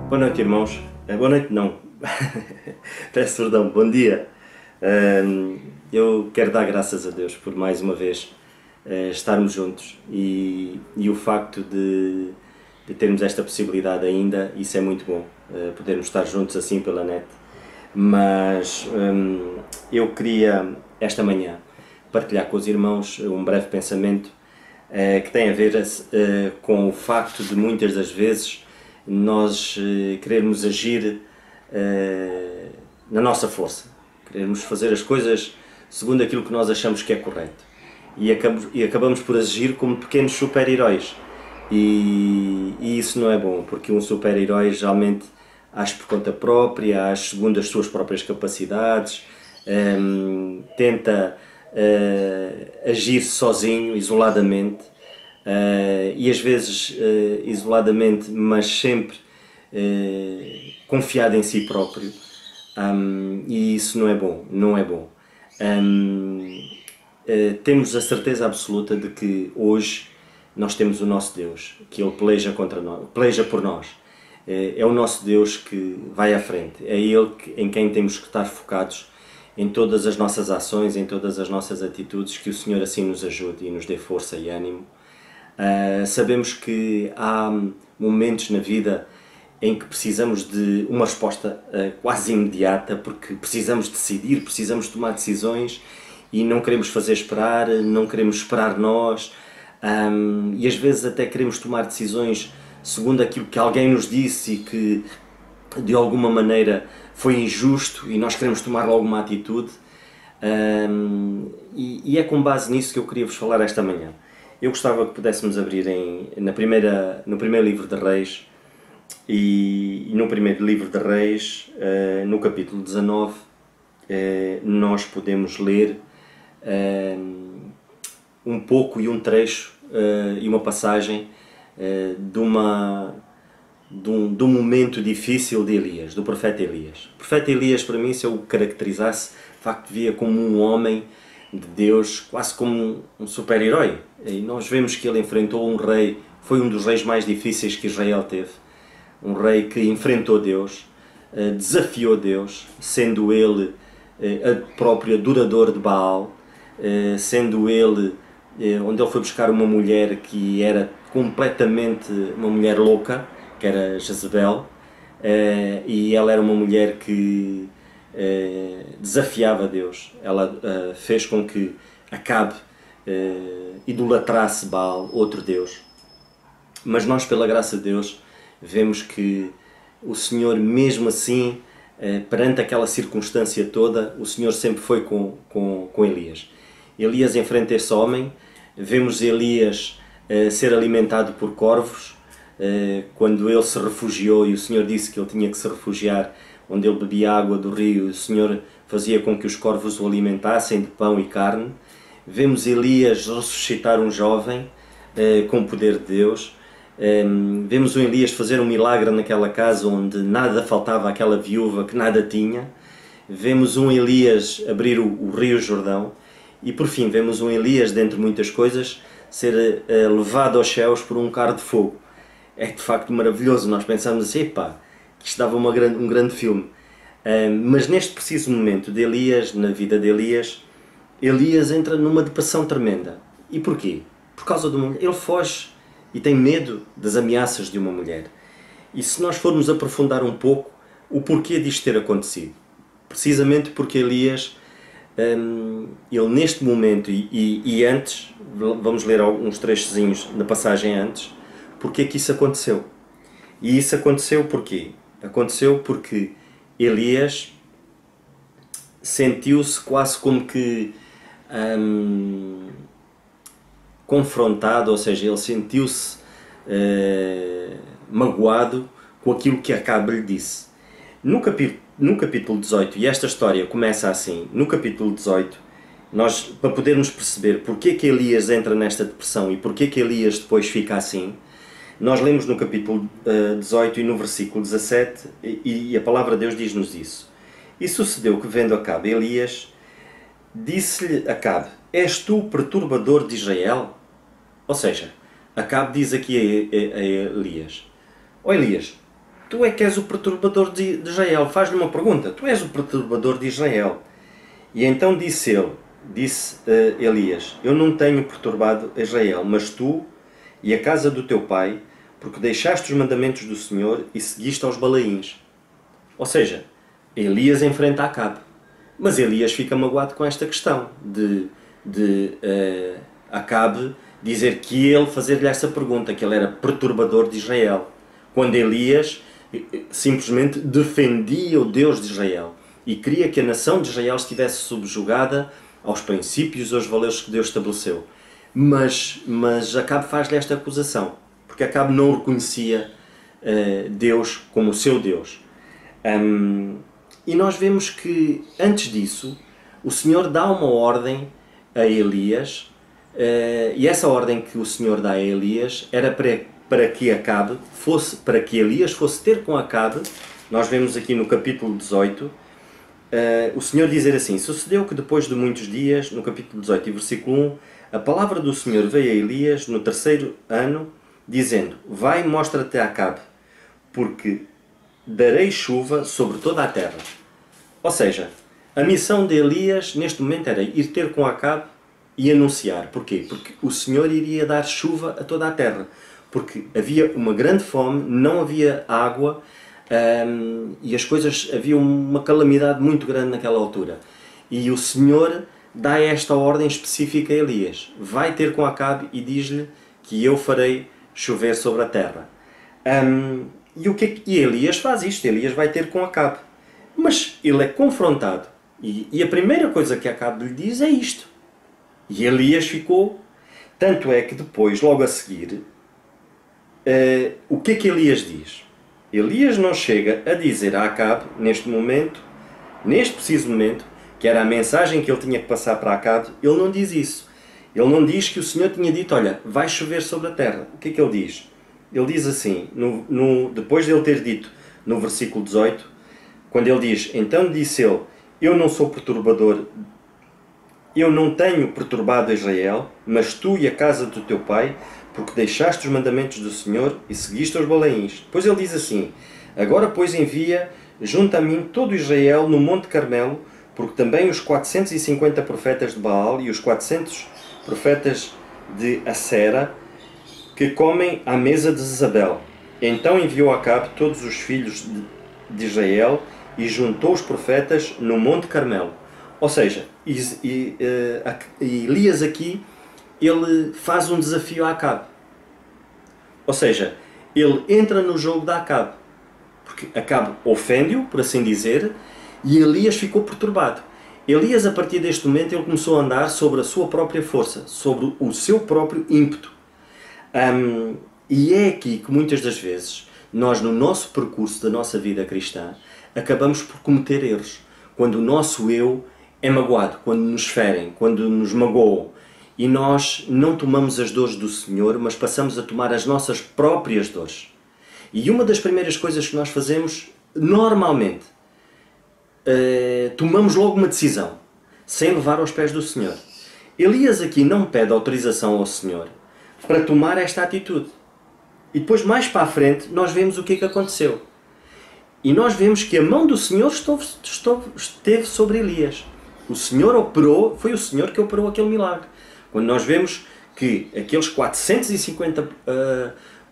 Boa noite, irmãos. Boa noite, não. Peço perdão, bom dia. Eu quero dar graças a Deus por mais uma vez estarmos juntos e o facto de termos esta possibilidade ainda, isso é muito bom, podermos estar juntos assim pela net. Mas eu queria, esta manhã, partilhar com os irmãos um breve pensamento que tem a ver com o facto de muitas das vezes nós querermos agir na nossa força, queremos fazer as coisas segundo aquilo que nós achamos que é correto e acabamos por agir como pequenos super-heróis e isso não é bom, porque um super-herói geralmente age por conta própria, age segundo as suas próprias capacidades, tenta agir sozinho, isoladamente, e às vezes isoladamente, mas sempre confiado em si próprio, e isso não é bom, não é bom. Temos a certeza absoluta de que hoje nós temos o nosso Deus, que Ele peleja contra nós, peleja por nós. É o nosso Deus que vai à frente, é Ele em quem temos que estar focados em todas as nossas ações, em todas as nossas atitudes, que o Senhor assim nos ajude e nos dê força e ânimo. Sabemos que há momentos na vida em que precisamos de uma resposta quase imediata, porque precisamos decidir, precisamos tomar decisões e não queremos fazer esperar, não queremos esperar nós, e às vezes até queremos tomar decisões segundo aquilo que alguém nos disse e que de alguma maneira foi injusto e nós queremos tomar alguma atitude, e é com base nisso que eu queria vos falar esta manhã. Eu gostava que pudéssemos abrir no primeiro livro de Reis, e no primeiro livro de Reis, no capítulo 19, nós podemos ler um pouco e um trecho e uma passagem de um momento difícil de Elias, do profeta Elias. O profeta Elias, para mim, se eu o caracterizasse, de facto via como um homem de Deus, quase como um super-herói. E nós vemos que ele enfrentou um rei, foi um dos reis mais difíceis que Israel teve, um rei que enfrentou Deus, desafiou Deus, sendo ele a próprio adorador de Baal, sendo ele onde ele foi buscar uma mulher que era completamente uma mulher louca, que era Jezebel, e ela era uma mulher que desafiava Deus. Ela fez com que Acabe idolatrasse Baal, outro Deus. Mas nós, pela graça de Deus, vemos que o Senhor, mesmo assim, perante aquela circunstância toda, o Senhor sempre foi com Elias. Elias enfrenta esse homem, vemos Elias ser alimentado por corvos, quando ele se refugiou, e o Senhor disse que ele tinha que se refugiar onde ele bebia água do rio, o Senhor fazia com que os corvos o alimentassem de pão e carne. Vemos Elias ressuscitar um jovem com o poder de Deus. Vemos o Elias fazer um milagre naquela casa onde nada faltava àquela viúva que nada tinha. Vemos um Elias abrir o rio Jordão. E por fim vemos um Elias, dentre muitas coisas, ser levado aos céus por um carro de fogo. É de facto maravilhoso. Nós pensamos assim, epá, que isto dava um grande filme. Mas neste preciso momento de Elias, na vida de Elias, Elias entra numa depressão tremenda. E porquê? Por causa de uma mulher. Ele foge e tem medo das ameaças de uma mulher. E se nós formos aprofundar um pouco o porquê disto ter acontecido, precisamente porque Elias, ele neste momento e antes, vamos ler alguns trechozinhos na passagem antes, porque é que isso aconteceu. E isso aconteceu porquê? Aconteceu porque Elias sentiu-se quase como que confrontado, ou seja, ele sentiu-se magoado com aquilo que Acabe lhe disse. No capítulo 18, e esta história começa assim, no capítulo 18, nós, para podermos perceber porque que Elias entra nesta depressão e porque que Elias depois fica assim, nós lemos no capítulo 18 e no versículo 17, e a palavra de Deus diz-nos isso. E sucedeu que, vendo Acabe Elias, disse-lhe Acabe: És tu o perturbador de Israel? Ou seja, Acabe diz aqui a Elias: ó Elias, tu é que és o perturbador de Israel. Faz-lhe uma pergunta, tu és o perturbador de Israel. E então disse Elias, eu não tenho perturbado Israel, mas tu e a casa do teu pai, porque deixaste os mandamentos do Senhor e seguiste aos Balaíns. Ou seja, Elias enfrenta Acabe. Mas Elias fica magoado com esta questão de Acabe dizer que ele fazer-lhe essa pergunta, que ele era perturbador de Israel, quando Elias simplesmente defendia o Deus de Israel e queria que a nação de Israel estivesse subjugada aos princípios e aos valores que Deus estabeleceu. Mas Acabe faz-lhe esta acusação, porque Acabe não reconhecia Deus como o seu Deus. E nós vemos que, antes disso, o Senhor dá uma ordem a Elias, e essa ordem que o Senhor dá a Elias era para que Elias fosse ter com Acabe. Nós vemos aqui no capítulo 18, o Senhor dizer assim: sucedeu que depois de muitos dias, no capítulo 18 e versículo 1, a palavra do Senhor veio a Elias no 3º ano, dizendo: vai, mostra-te a Acabe, porque darei chuva sobre toda a terra. Ou seja, a missão de Elias neste momento era ir ter com Acabe e anunciar. Porquê? Porque o Senhor iria dar chuva a toda a terra. Porque havia uma grande fome, não havia água, e as coisas, havia uma calamidade muito grande naquela altura. E o Senhor dá esta ordem específica a Elias: vai ter com Acabe e diz-lhe que eu farei chover sobre a terra. E Elias faz isto. Elias vai ter com Acabe, mas ele é confrontado, e a primeira coisa que Acabe lhe diz é isto, e Elias ficou. Tanto é que depois, logo a seguir, o que é que Elias diz? Elias não chega a dizer a Acabe, neste preciso momento, que era a mensagem que ele tinha que passar para Acabe. Ele não diz isso. Ele não diz que o Senhor tinha dito: olha, vai chover sobre a terra. O que é que ele diz? Ele diz assim, depois de ele ter dito no versículo 18, quando ele diz: então disse ele, eu não sou perturbador, eu não tenho perturbado Israel, mas tu e a casa do teu pai, porque deixaste os mandamentos do Senhor e seguiste os Balaíns. Depois ele diz assim: agora pois envia junto a mim todo Israel no Monte Carmelo, porque também os 450 profetas de Baal e os 400 profetas de Acera, que comem à mesa de Jezabel. Então enviou Acabe todos os filhos de Israel e juntou os profetas no Monte Carmelo. Ou seja, Elias aqui, ele faz um desafio a Acabe. Ou seja, ele entra no jogo de Acabe, porque Acabe ofende-o, por assim dizer, e Elias ficou perturbado. Elias, a partir deste momento, ele começou a andar sobre a sua própria força, sobre o seu próprio ímpeto. E é aqui que muitas das vezes nós, no nosso percurso da nossa vida cristã, acabamos por cometer erros. Quando o nosso eu é magoado, quando nos ferem, quando nos magoam, e nós não tomamos as dores do Senhor, mas passamos a tomar as nossas próprias dores. E uma das primeiras coisas que nós fazemos, normalmente, tomamos logo uma decisão, sem levar aos pés do Senhor. Elias aqui não pede autorização ao Senhor para tomar esta atitude. E depois, mais para a frente, nós vemos o que é que aconteceu. E nós vemos que a mão do Senhor esteve sobre Elias. O Senhor operou, foi o Senhor que operou aquele milagre. Quando nós vemos que aqueles 450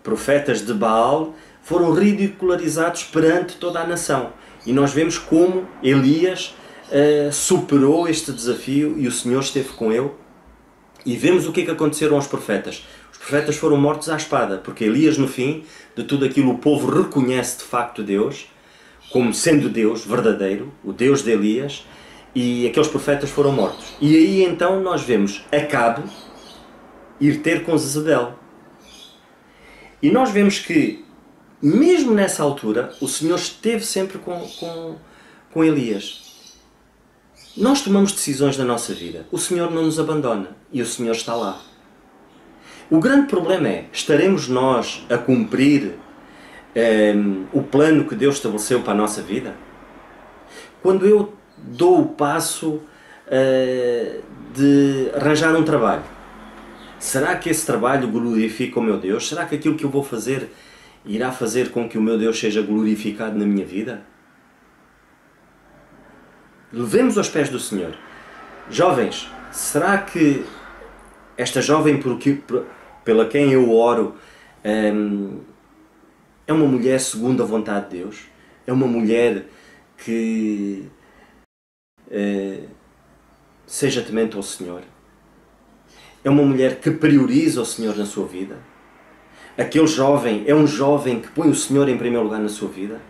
profetas de Baal foram ridicularizados perante toda a nação. E nós vemos como Elias superou este desafio e o Senhor esteve com ele. E vemos o que é que aconteceram aos profetas. Os profetas foram mortos à espada, porque Elias, no fim de tudo aquilo, o povo reconhece de facto Deus como sendo Deus verdadeiro, o Deus de Elias, e aqueles profetas foram mortos. E aí então nós vemos Acabe ir ter com Jezabel. E nós vemos que, mesmo nessa altura, o Senhor esteve sempre com Elias. Nós tomamos decisões na nossa vida. O Senhor não nos abandona e o Senhor está lá. O grande problema é, estaremos nós a cumprir o plano que Deus estabeleceu para a nossa vida? Quando eu dou o passo de arranjar um trabalho, será que esse trabalho glorifica o meu Deus? Será que aquilo que eu vou fazer irá fazer com que o meu Deus seja glorificado na minha vida? Levemos aos pés do Senhor. Jovens, será que esta jovem pela quem eu oro é uma mulher segundo a vontade de Deus? É uma mulher que seja temente ao Senhor? É uma mulher que prioriza o Senhor na sua vida? Aquele jovem é um jovem que põe o Senhor em primeiro lugar na sua vida?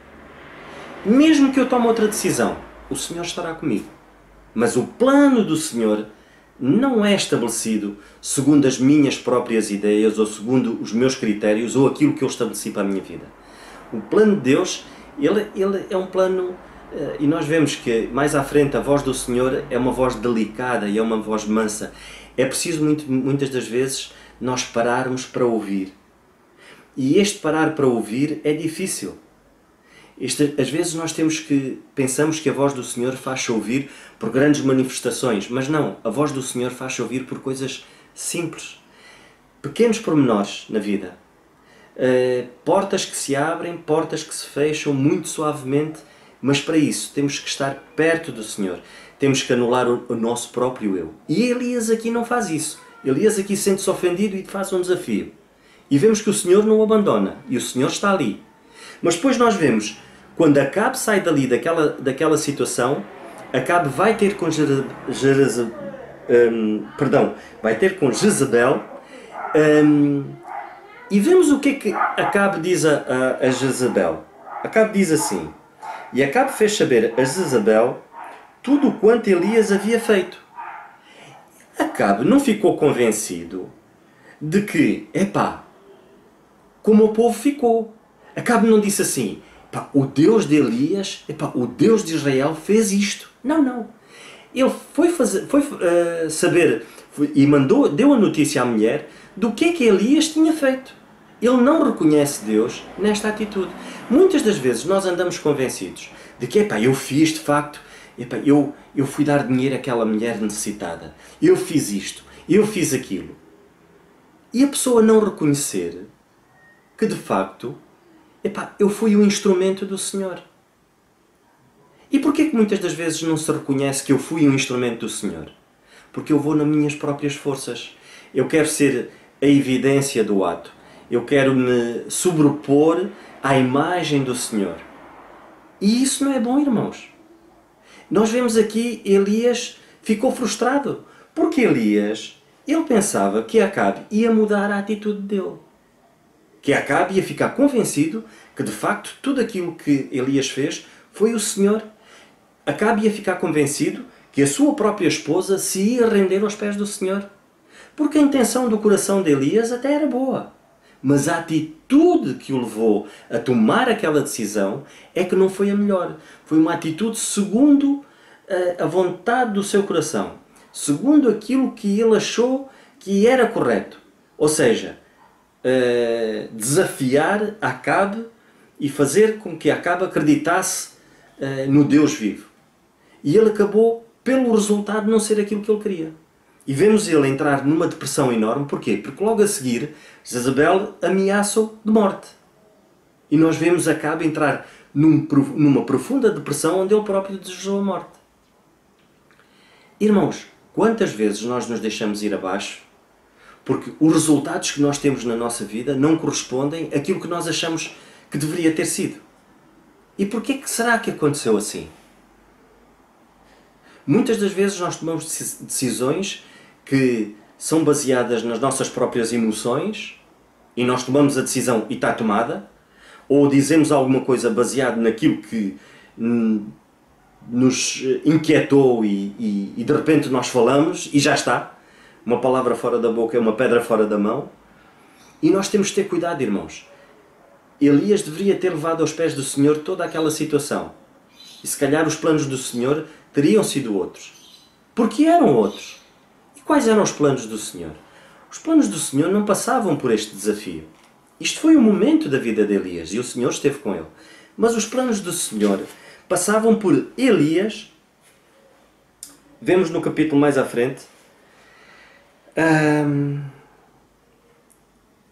Mesmo que eu tome outra decisão, o Senhor estará comigo. Mas o plano do Senhor não é estabelecido segundo as minhas próprias ideias ou segundo os meus critérios ou aquilo que eu estabeleci para a minha vida. O plano de Deus, ele é um plano, e nós vemos que mais à frente a voz do Senhor é uma voz delicada e é uma voz mansa. É preciso muitas das vezes nós pararmos para ouvir. E este parar para ouvir é difícil. Às vezes nós pensamos que a voz do Senhor faz-se ouvir por grandes manifestações, mas não, a voz do Senhor faz-se ouvir por coisas simples, pequenos pormenores na vida. Portas que se abrem, portas que se fecham muito suavemente, mas para isso temos que estar perto do Senhor, temos que anular o nosso próprio eu. E Elias aqui não faz isso. Elias aqui sente-se ofendido e faz um desafio. E vemos que o Senhor não o abandona, e o Senhor está ali. Mas depois nós vemos, quando Acabe sai dali daquela situação, Acabe vai ter com Jezabel, e vemos o que é que Acabe diz a Jezabel. Acabe diz assim: e Acabe fez saber a Jezabel tudo o quanto Elias havia feito. Acabe não ficou convencido de que, como o povo ficou. Acabe não disse assim: o Deus de Elias, o Deus de Israel fez isto. Não. Ele foi saber e deu a notícia à mulher do que é que Elias tinha feito. Ele não reconhece Deus nesta atitude. Muitas das vezes nós andamos convencidos de que eu fiz de facto, eu fui dar dinheiro àquela mulher necessitada, eu fiz isto, eu fiz aquilo. E a pessoa não reconhecer que de facto eu fui o instrumento do Senhor. E porquê que muitas das vezes não se reconhece que eu fui um instrumento do Senhor? Porque eu vou nas minhas próprias forças. Eu quero ser a evidência do ato. Eu quero me sobrepor à imagem do Senhor. E isso não é bom, irmãos. Nós vemos aqui Elias ficou frustrado. Porque Elias, ele pensava que Acabe ia mudar a atitude dele. Que Acabe ia ficar convencido que de facto tudo aquilo que Elias fez foi o Senhor. Acabe ia ficar convencido que a sua própria esposa se ia render aos pés do Senhor. Porque a intenção do coração de Elias até era boa. Mas a atitude que o levou a tomar aquela decisão é que não foi a melhor. Foi uma atitude segundo a vontade do seu coração. Segundo aquilo que ele achou que era correto. Ou seja, desafiar Acabe e fazer com que Acabe acreditasse no Deus vivo. E ele acabou, pelo resultado, não ser aquilo que ele queria. E vemos ele entrar numa depressão enorme. Porquê? Porque logo a seguir, Jezabel ameaça-o de morte. E nós vemos Acabe entrar numa profunda depressão onde ele próprio desejou a morte. Irmãos, quantas vezes nós nos deixamos ir abaixo porque os resultados que nós temos na nossa vida não correspondem àquilo que nós achamos que deveria ter sido? E porquê que será que aconteceu assim? Muitas das vezes nós tomamos decisões que são baseadas nas nossas próprias emoções e nós tomamos a decisão e está tomada, ou dizemos alguma coisa baseado naquilo que nos inquietou e de repente nós falamos e já está. Uma palavra fora da boca é uma pedra fora da mão. E nós temos de ter cuidado, irmãos. Elias deveria ter levado aos pés do Senhor toda aquela situação. E se calhar os planos do Senhor teriam sido outros. Porque eram outros. E quais eram os planos do Senhor? Os planos do Senhor não passavam por este desafio. Isto foi um momento da vida de Elias e o Senhor esteve com ele. Mas os planos do Senhor passavam por Elias. Vemos no capítulo mais à frente.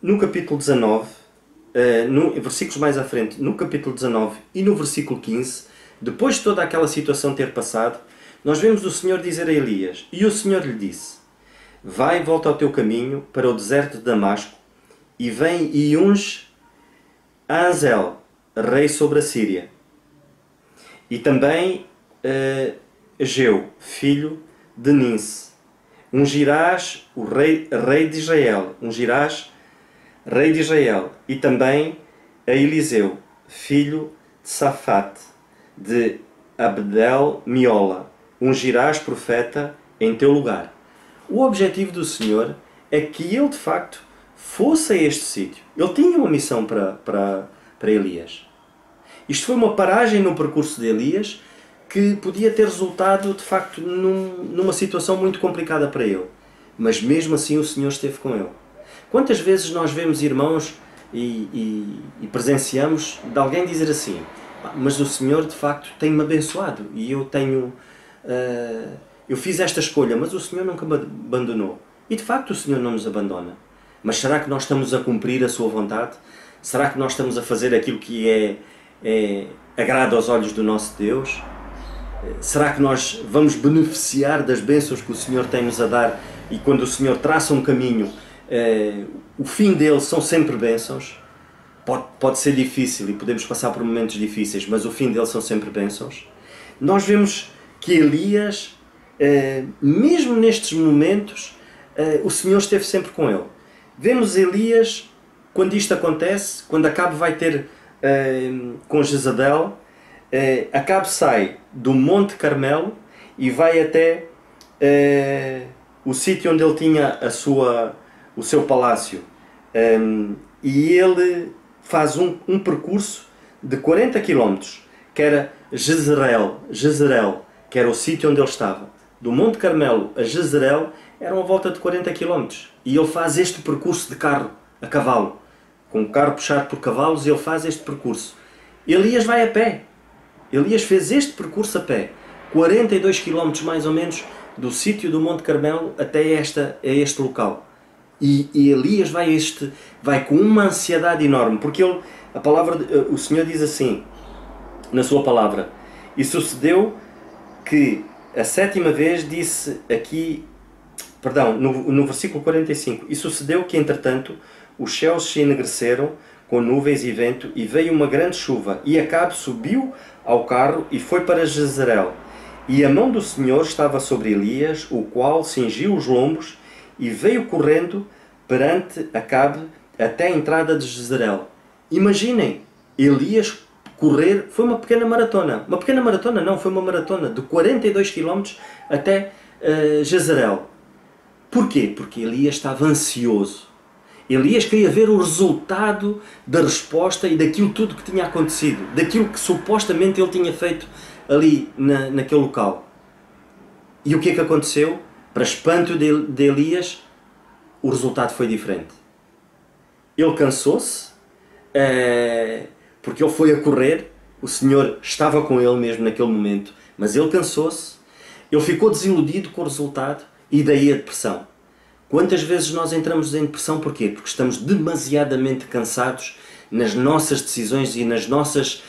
No capítulo 19, versículos mais à frente, no capítulo 19 e no versículo 15, depois de toda aquela situação ter passado, nós vemos o Senhor dizer a Elias: e o Senhor lhe disse: vai e volta ao teu caminho para o deserto de Damasco, e vem e unge a Hazael, rei sobre a Síria. E também Ageu, filho de Ninse. Ungirás o rei de Israel. Ungirás rei de Israel. E também a Eliseu, filho de Safate, de Abdel Miola. Ungirás profeta em teu lugar. O objetivo do Senhor é que ele de facto fosse a este sítio. Ele tinha uma missão para Elias. Isto foi uma paragem no percurso de Elias que podia ter resultado de facto numa situação muito complicada para ele. Mas mesmo assim o Senhor esteve com ele. Quantas vezes nós vemos irmãos e presenciamos de alguém dizer assim: mas o Senhor de facto tem-me abençoado e eu fiz esta escolha, mas o Senhor nunca me abandonou. E de facto o Senhor não nos abandona. Mas será que nós estamos a cumprir a sua vontade? Será que nós estamos a fazer aquilo que agrada aos olhos do nosso Deus? Será que nós vamos beneficiar das bênçãos que o Senhor tem-nos a dar? E quando o Senhor traça um caminho, o fim dele são sempre bênçãos. Pode ser difícil e podemos passar por momentos difíceis, mas o fim dele são sempre bênçãos. Nós vemos que Elias, mesmo nestes momentos, o Senhor esteve sempre com ele. Vemos Elias, quando isto acontece, quando Acabe vai ter com Jezabel, Acabe sai do Monte Carmelo e vai até o sítio onde ele tinha o seu palácio. E ele faz um percurso de 40 km, que era Jezreel, que era o sítio onde ele estava. Do Monte Carmelo a Jezreel eram a volta de 40 km. E ele faz este percurso de carro, a cavalo. Com o carro puxado por cavalos, ele faz este percurso. Elias vai a pé. Elias fez este percurso a pé. 42 km mais ou menos do sítio do Monte Carmelo até este local. E Elias vai com uma ansiedade enorme. Porque o Senhor diz assim, na sua palavra: e sucedeu que a sétima vez disse aqui, perdão, no versículo 45, e sucedeu que entretanto os céus se enegreceram com nuvens e vento, e veio uma grande chuva, e Acabe subiu ao carro e foi para Jezreel. E a mão do Senhor estava sobre Elias, o qual cingiu os lombos, e veio correndo perante Acabe até a entrada de Jezreel. Imaginem, Elias correr, foi uma pequena maratona. Uma pequena maratona não, foi uma maratona de 42 km até Jezreel. Porquê? Porque Elias estava ansioso. Elias queria ver o resultado da resposta e daquilo tudo que tinha acontecido, daquilo que supostamente ele tinha feito ali naquele local. E o que é que aconteceu? Para espanto de Elias, o resultado foi diferente. Ele cansou-se, porque ele foi a correr, o Senhor estava com ele mesmo naquele momento, mas ele cansou-se, ele ficou desiludido com o resultado e daí a depressão. Quantas vezes nós entramos em depressão? Porquê? Porque estamos demasiadamente cansados nas nossas decisões e nas nossas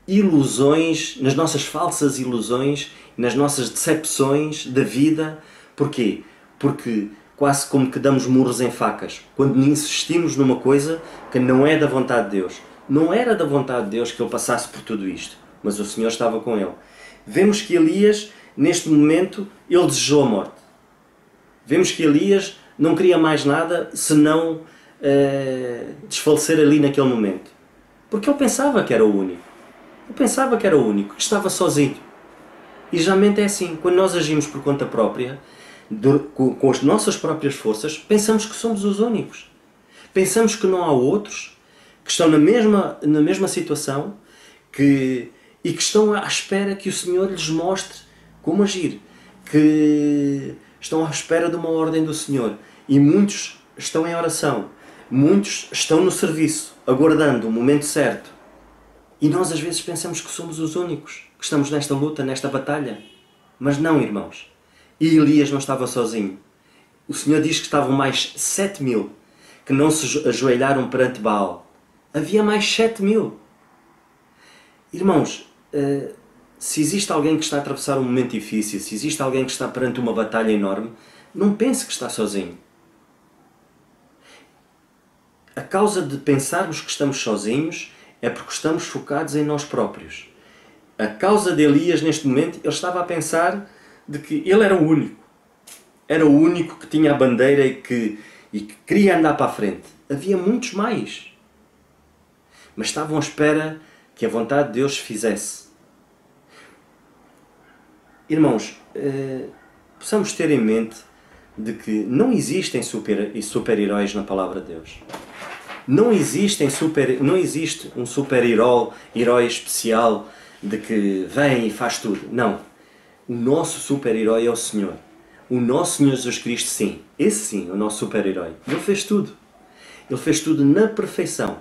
ilusões, nas nossas falsas ilusões, nas nossas decepções da vida. Porquê? Porque quase como que damos murros em facas, quando insistimos numa coisa que não é da vontade de Deus. Não era da vontade de Deus que ele passasse por tudo isto, mas o Senhor estava com ele. Vemos que Elias, neste momento, ele desejou a morte. Vemos que Elias não queria mais nada senão desfalecer ali naquele momento. Porque ele pensava que era o único. Ele pensava que era o único, que estava sozinho. E geralmente é assim, quando nós agimos por conta própria, com as nossas próprias forças, pensamos que somos os únicos. Pensamos que não há outros que estão na mesma situação e que estão à espera que o Senhor lhes mostre como agir, que estão à espera de uma ordem do Senhor. E muitos estão em oração, muitos estão no serviço, aguardando o momento certo. E nós às vezes pensamos que somos os únicos, que estamos nesta luta, nesta batalha. Mas não, irmãos. E Elias não estava sozinho. O Senhor diz que estavam mais 7.000, que não se ajoelharam perante Baal. Havia mais 7.000. Irmãos, se existe alguém que está a atravessar um momento difícil, se existe alguém que está perante uma batalha enorme, não pense que está sozinho. A causa de pensarmos que estamos sozinhos é porque estamos focados em nós próprios. A causa de Elias, neste momento, ele estava a pensar de que ele era o único. Era o único que tinha a bandeira e que queria andar para a frente. Havia muitos mais. Mas estavam à espera que a vontade de Deus se fizesse. Irmãos, possamos ter em mente de que não existem super-heróis na palavra de Deus. Não existe um super-herói especial de que vem e faz tudo. Não. O nosso super-herói é o Senhor. O nosso Senhor Jesus Cristo, sim. Esse sim, o nosso super-herói. Ele fez tudo. Ele fez tudo na perfeição.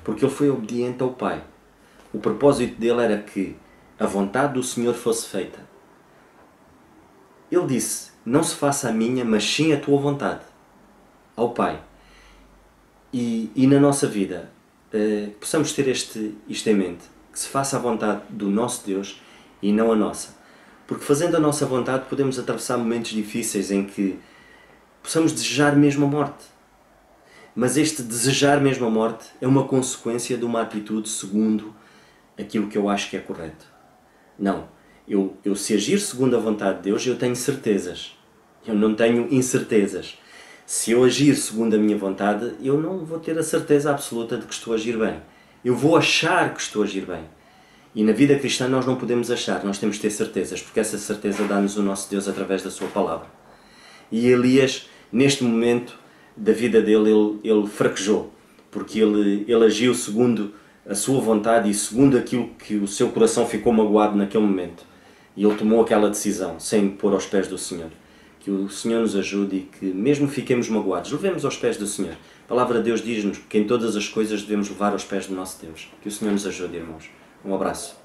Porque ele foi obediente ao Pai. O propósito dele era que a vontade do Senhor fosse feita. Ele disse, não se faça a minha, mas sim a tua vontade. Ao Pai. E na nossa vida, possamos ter isto em mente. Que se faça a vontade do nosso Deus e não a nossa. Porque fazendo a nossa vontade podemos atravessar momentos difíceis em que possamos desejar mesmo a morte. Mas este desejar mesmo a morte é uma consequência de uma atitude segundo aquilo que eu acho que é correto. Não. Eu se agir segundo a vontade de Deus, eu tenho certezas. Eu não tenho incertezas. Se eu agir segundo a minha vontade, eu não vou ter a certeza absoluta de que estou a agir bem. Eu vou achar que estou a agir bem. E na vida cristã nós não podemos achar, nós temos de ter certezas, porque essa certeza dá-nos o nosso Deus através da sua palavra. E Elias, neste momento da vida dele, ele fraquejou, porque ele agiu segundo a sua vontade e segundo aquilo que o seu coração ficou magoado naquele momento. E ele tomou aquela decisão, sem pôr aos pés do Senhor. Que o Senhor nos ajude e que, mesmo fiquemos magoados, levemos aos pés do Senhor. A palavra de Deus diz-nos que em todas as coisas devemos levar aos pés do nosso Deus. Que o Senhor nos ajude, irmãos. Um abraço.